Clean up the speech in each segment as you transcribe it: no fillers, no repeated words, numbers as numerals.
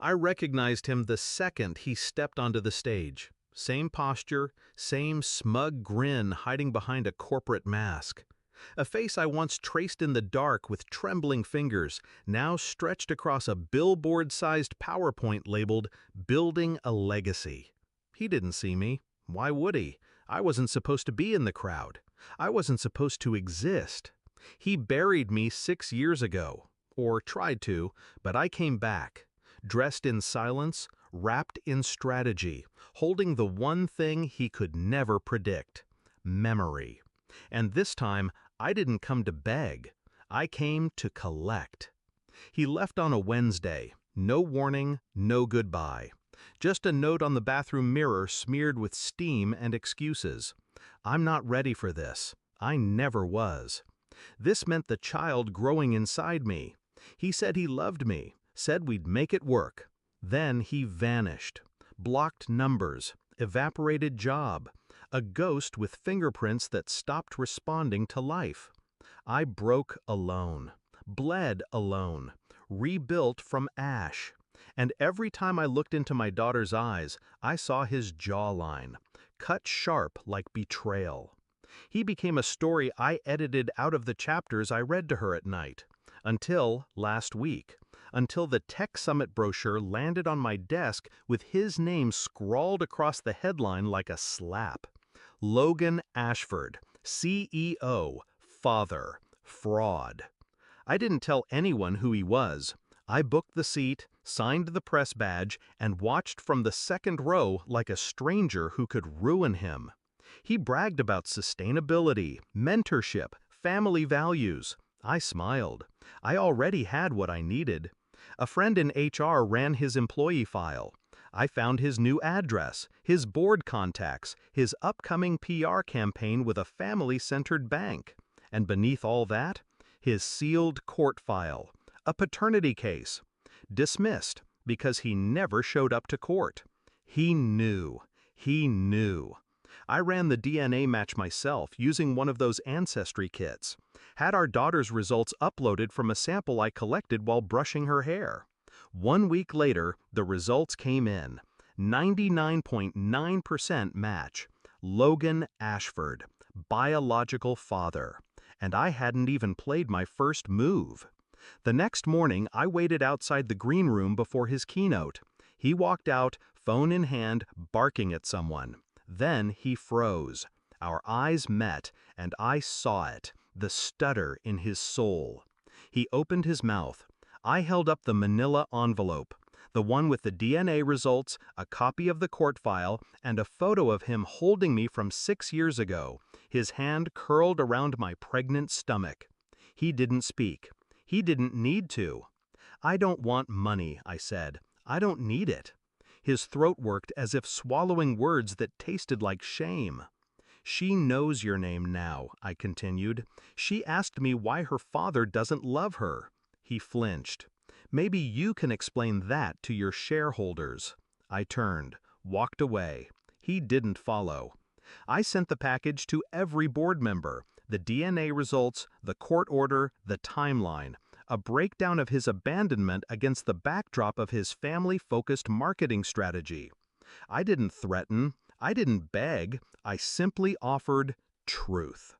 I recognized him the second he stepped onto the stage. Same posture, same smug grin hiding behind a corporate mask. A face I once traced in the dark with trembling fingers, now stretched across a billboard-sized PowerPoint labeled Building a Legacy. He didn't see me. Why would he? I wasn't supposed to be in the crowd. I wasn't supposed to exist. He buried me 6 years ago, or tried to, but I came back, dressed in silence, wrapped in strategy, holding the one thing he could never predict: memory. And this time, I didn't come to beg. I came to collect. He left on a Wednesday. No warning, no goodbye. Just a note on the bathroom mirror smeared with steam and excuses. I'm not ready for this. I never was. This meant the child growing inside me. He said he loved me, said we'd make it work. Then he vanished. Blocked numbers, evaporated job, a ghost with fingerprints that stopped responding to life. I broke alone, bled alone, rebuilt from ash. And every time I looked into my daughter's eyes, I saw his jawline, cut sharp like betrayal. He became a story I edited out of the chapters I read to her at night. Until last week. Until the Tech Summit brochure landed on my desk with his name scrawled across the headline like a slap. Logan Ashford, CEO, father, fraud. I didn't tell anyone who he was. I booked the seat, signed the press badge, and watched from the second row like a stranger who could ruin him. He bragged about sustainability, mentorship, family values. I smiled. I already had what I needed. A friend in HR ran his employee file. I found his new address, his board contacts, his upcoming PR campaign with a family-centered bank. And beneath all that, his sealed court file, a paternity case. Dismissed because he never showed up to court. He knew. He knew. I ran the DNA match myself using one of those ancestry kits. Had our daughter's results uploaded from a sample I collected while brushing her hair. 1 week later, the results came in. 99.9% match. Logan Ashford, biological father. And I hadn't even played my first move. The next morning, I waited outside the green room before his keynote. He walked out, phone in hand, barking at someone. Then he froze. Our eyes met, and I saw it, the stutter in his soul. He opened his mouth. I held up the manila envelope, the one with the DNA results, a copy of the court file, and a photo of him holding me from 6 years ago, his hand curled around my pregnant stomach. He didn't speak. He didn't need to. I don't want money, I said. I don't need it. His throat worked as if swallowing words that tasted like shame. She knows your name now, I continued. She asked me why her father doesn't love her. He flinched. Maybe you can explain that to your shareholders. I turned, walked away. He didn't follow. I sent the package to every board member, the DNA results, the court order, the timeline, a breakdown of his abandonment against the backdrop of his family-focused marketing strategy. I didn't threaten. I didn't beg. I simply offered truth.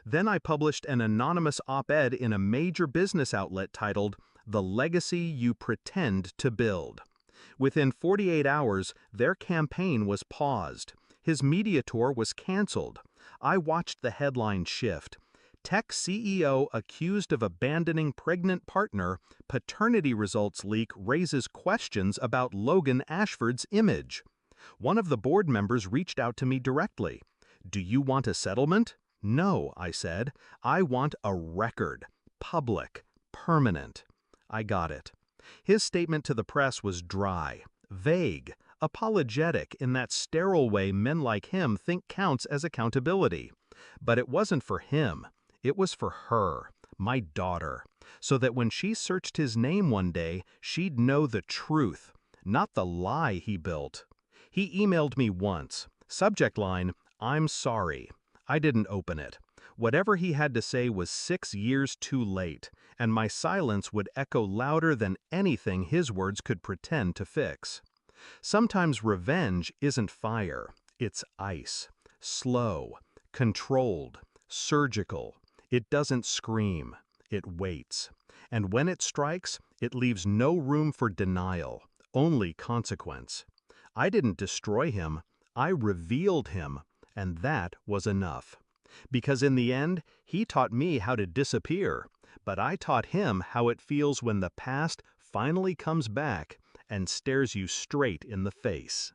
Then I published an anonymous op-ed in a major business outlet titled, "The Legacy You Pretend to Build." Within 48 hours, their campaign was paused. His media tour was canceled. I watched the headline shift. Tech CEO accused of abandoning pregnant partner, paternity results leak raises questions about Logan Ashford's image. One of the board members reached out to me directly. "Do you want a settlement?" "No," I said. "I want a record. Public. Permanent." I got it. His statement to the press was dry, vague, apologetic in that sterile way men like him think counts as accountability. But it wasn't for him. It was for her, my daughter, so that when she searched his name one day, she'd know the truth, not the lie he built. He emailed me once. Subject line, "I'm sorry." I didn't open it. Whatever he had to say was 6 years too late, and my silence would echo louder than anything his words could pretend to fix. Sometimes revenge isn't fire, it's ice. Slow, controlled, surgical. It doesn't scream, it waits. And when it strikes, it leaves no room for denial, only consequence. I didn't destroy him, I revealed him, and that was enough. Because in the end, he taught me how to disappear, but I taught him how it feels when the past finally comes back and stares you straight in the face.